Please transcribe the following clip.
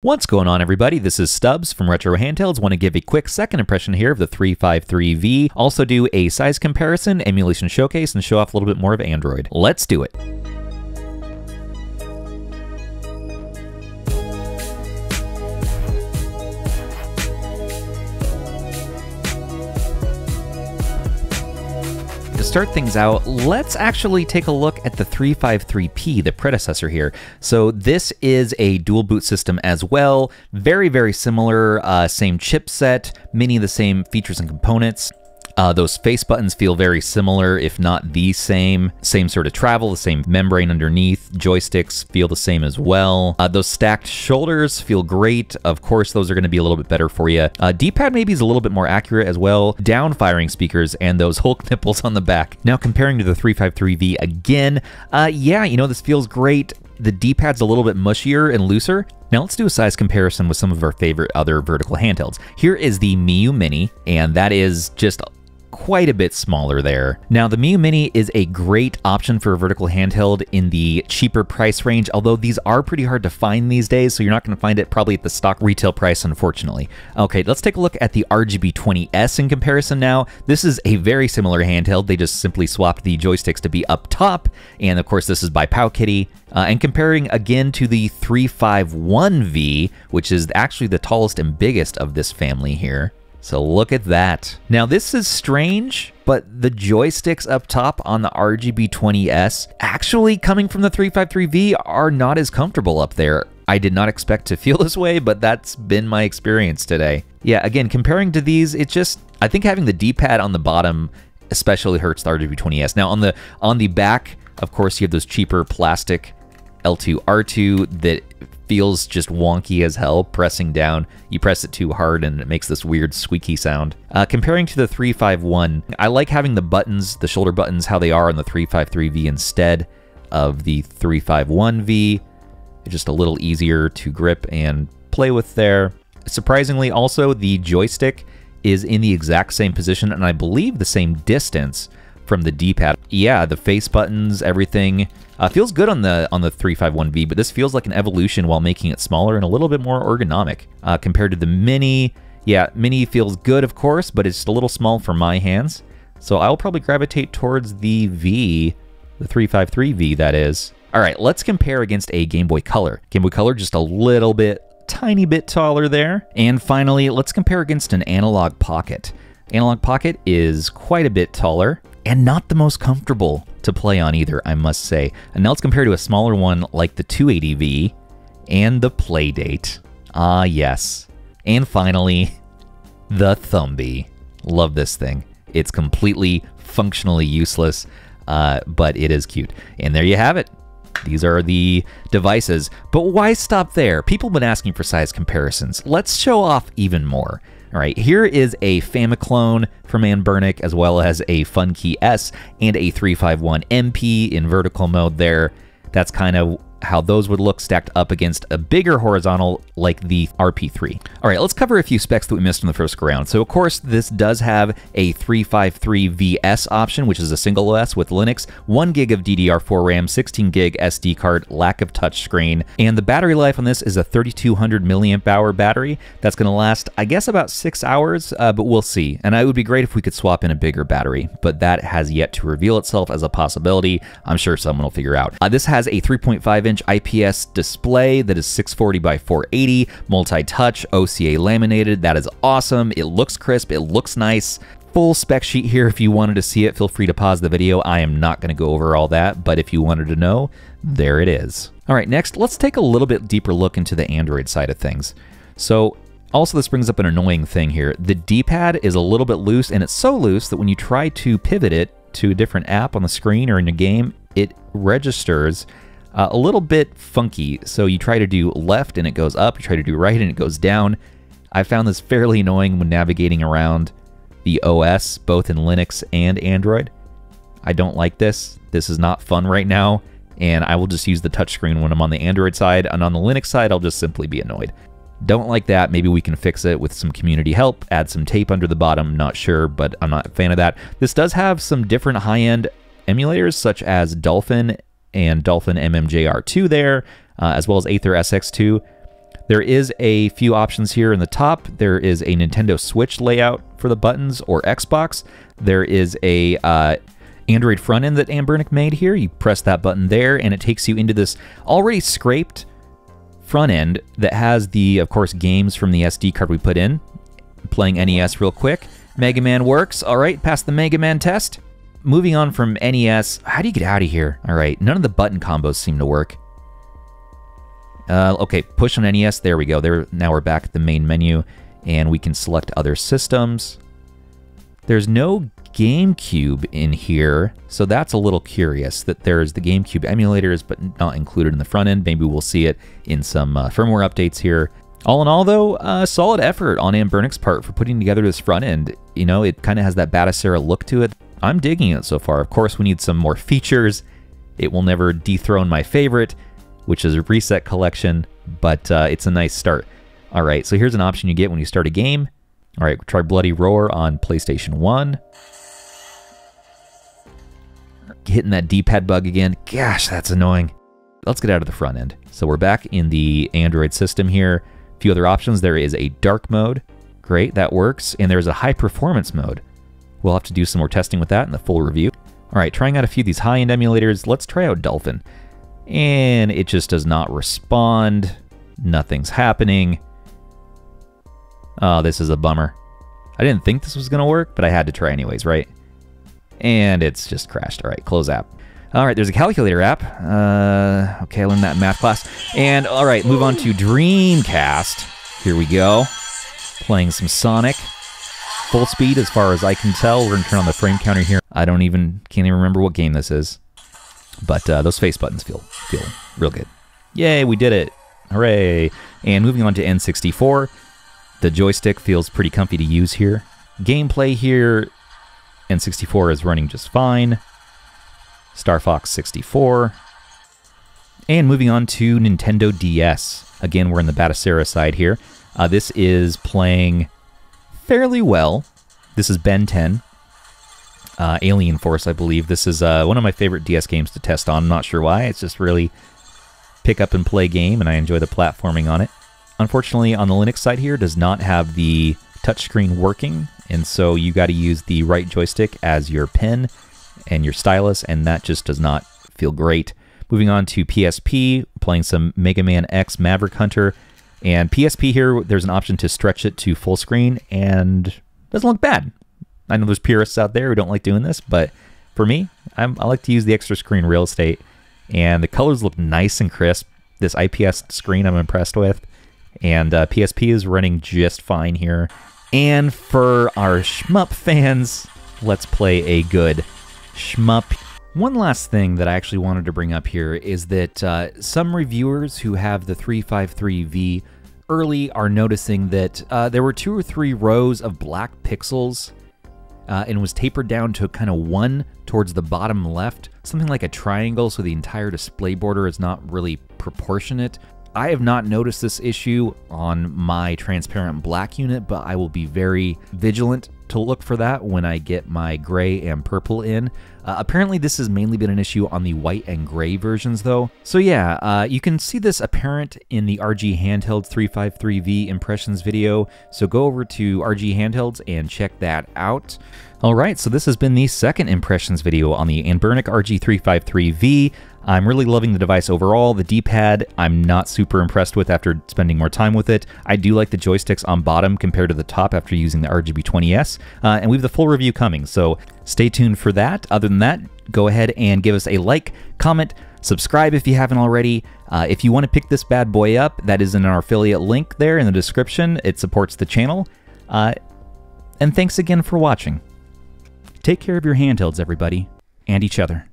What's going on, everybody? This is Stubbs from Retro Handhelds. Want to give a quick second impression here of the 353V. Also do a size comparison, Emulation Showcase, and show off a little bit more of Android. Let's do it. To start things out, let's actually take a look at the 353P, the predecessor here. So this is a dual boot system as well. Very, very similar, same chipset, many of the same features and components. Those face buttons feel very similar, if not the same. Same sort of travel, the same membrane underneath. Joysticks feel the same as well. Those stacked shoulders feel great. Of course, those are going to be a little bit better for you. Dpad maybe is a little bit more accurate as well. Down-firing speakers and those Hulk nipples on the back. Now, comparing to the 353V again, yeah, you know, this feels great. The D-pad's a little bit mushier and looser. Now let's do a size comparison with some of our favorite other vertical handhelds. Here is the Miyoo Mini, and that is just quite a bit smaller there. Now, the Miyoo Mini is a great option for a vertical handheld in the cheaper price range, although these are pretty hard to find these days, so you're not going to find it probably at the stock retail price, unfortunately. Okay, let's take a look at the RGB20S in comparison now. This is a very similar handheld. They just simply swapped the joysticks to be up top, and of course this is by Powkitty. And comparing again to the 351V, which is actually the tallest and biggest of this family here. So look at that. Now this is strange, but the joysticks up top on the RGB20S actually coming from the 353V are not as comfortable up there. I did not expect to feel this way, but that's been my experience today. Yeah, again, comparing to these, it just, I think having the D-pad on the bottom especially hurts the RGB20S. Now on the back, of course, you have those cheaper plastic L2, R2 that feels just wonky as hell pressing down. You press it too hard and it makes this weird squeaky sound. Comparing to the 351, I like having the buttons, the shoulder buttons, how they are on the 353V instead of the 351V. It's just a little easier to grip and play with there. Surprisingly, also, the joystick is in the exact same position and I believe the same distance from the D-pad. Yeah, the face buttons, everything feels good on the 351V, but this feels like an evolution while making it smaller and a little bit more ergonomic. Compared to the Mini, yeah, Mini feels good, of course, but it's a little small for my hands. So I'll probably gravitate towards the V, the 353V, that is. All right, let's compare against a Game Boy Color. Game Boy Color just a little bit, tiny bit taller there. And finally, let's compare against an Analog Pocket. Analog Pocket is quite a bit taller and not the most comfortable to play on either, I must say. And now let's compare to a smaller one like the 280V and the Playdate. Ah, yes. And finally, the Thumbie. Love this thing. It's completely functionally useless, but it is cute. And there you have it. These are the devices. But why stop there? People have been asking for size comparisons. Let's show off even more. All right, here is a Famiclone from Anbernic, as well as a Funkey S and a 351 MP in vertical mode there. That's kind of how those would look stacked up against a bigger horizontal like the RP3. All right, let's cover a few specs that we missed in the first go round. So of course, this does have a 353VS option, which is a single OS with Linux, 1 gig of DDR4 RAM, 16 gig SD card, lack of touchscreen, and the battery life on this is a 3200 milliamp hour battery. That's gonna last, I guess, about 6 hours, but we'll see. And it would be great if we could swap in a bigger battery, but that has yet to reveal itself as a possibility. I'm sure someone will figure out. This has a 3.5-inch IPS display that is 640 by 480, multi-touch, OCA laminated. That is awesome. It looks crisp. It looks nice. Full spec sheet here. If you wanted to see it, feel free to pause the video. I am not going to go over all that, but if you wanted to know, there it is. All right, next, let's take a little bit deeper look into the Android side of things. So also, this brings up an annoying thing here. The D-pad is a little bit loose, and it's so loose that when you try to pivot it to a different app on the screen or in a game, it registers a little bit funky. So you try to do left and it goes up, you try to do right and it goes down. I found this fairly annoying when navigating around the OS, both in Linux and Android. I don't like this. This is not fun right now, and I will just use the touchscreen when I'm on the Android side, and on the Linux side, I'll just simply be annoyed. Don't like that. Maybe we can fix it with some community help, add some tape under the bottom, not sure, but I'm not a fan of that. This does have some different high-end emulators, such as Dolphin and Dolphin MMJR2 there, as well as Aether SX2. There is a few options here in the top. There is a Nintendo Switch layout for the buttons, or Xbox. There is a Android front end that Anbernic made here. You press that button there, and it takes you into this already scraped front end that has the, of course, games from the SD card we put in. Playing NES real quick. Mega Man works. All right, pass the Mega Man test. Moving on from NES, how do you get out of here? All right, none of the button combos seem to work. Okay, push on NES. There we go. Now we're back at the main menu, and we can select other systems. There's no GameCube in here, so that's a little curious that there's the GameCube emulators, but not included in the front end. Maybe we'll see it in some firmware updates here. All in all, though, solid effort on Anbernic's part for putting together this front end. You know, it kind of has that Batacera look to it. I'm digging it so far. Of course, we need some more features. It will never dethrone my favorite, which is a reset collection, but it's a nice start. All right, so here's an option you get when you start a game. All right, try Bloody Roar on PlayStation 1. Hitting that Dpad bug again. Gosh, that's annoying. Let's get out of the front end. So we're back in the Android system here. A few other options. There is a dark mode. Great, that works. And there's a high performance mode. We'll have to do some more testing with that in the full review. All right, trying out a few of these high-end emulators. Let's try out Dolphin. And it just does not respond. Nothing's happening. Oh, this is a bummer. I didn't think this was going to work, but I had to try anyways, right? And it's just crashed. All right, close app. All right, there's a calculator app. Okay, I learned that in math class. And all right, move on to Dreamcast. Here we go. Playing some Sonic. Full speed as far as I can tell. We're going to turn on the frame counter here. Can't even remember what game this is. But those face buttons feel real good. Yay, we did it. Hooray. And moving on to N64. The joystick feels pretty comfy to use here. Gameplay here, N64 is running just fine. Star Fox 64. And moving on to Nintendo DS. Again, we're in the Batacera side here. This is playing fairly well. This is Ben 10. Alien Force, I believe. This is one of my favorite DS games to test on. I'm not sure why. It's just really pick up and play game, and I enjoy the platforming on it. Unfortunately, on the Linux side here, does not have the touchscreen working, and so you got to use the right joystick as your pen and your stylus, and that just does not feel great. Moving on to PSP, playing some Mega Man X Maverick Hunter, and PSP here, there's an option to stretch it to full screen, and doesn't look bad. I know there's purists out there who don't like doing this, but for me, I like to use the extra screen real estate, and the colors look nice and crisp. This IPS screen I'm impressed with. And PSP is running just fine here. And for our shmup fans, let's play a good shmup. One last thing that I actually wanted to bring up here is that some reviewers who have the 353V early are noticing that there were 2 or 3 rows of black pixels and was tapered down to kind of one towards the bottom left, something like a triangle, so the entire display border is not really proportionate. I have not noticed this issue on my transparent black unit, but I will be very vigilant to look for that when I get my gray and purple in. Apparently this has mainly been an issue on the white and gray versions though. So yeah, you can see this apparent in the RG Handhelds 353V impressions video, so go over to RG Handhelds and check that out. Alright, so this has been the second impressions video on the Anbernic RG353V. I'm really loving the device overall. The D-pad, I'm not super impressed with after spending more time with it. I do like the joysticks on bottom compared to the top after using the RGB20S, and we have the full review coming, so stay tuned for that. Other than that, go ahead and give us a like, comment, subscribe if you haven't already. If you want to pick this bad boy up, that is in our affiliate link there in the description. It supports the channel. And thanks again for watching. Take care of your handhelds, everybody, and each other.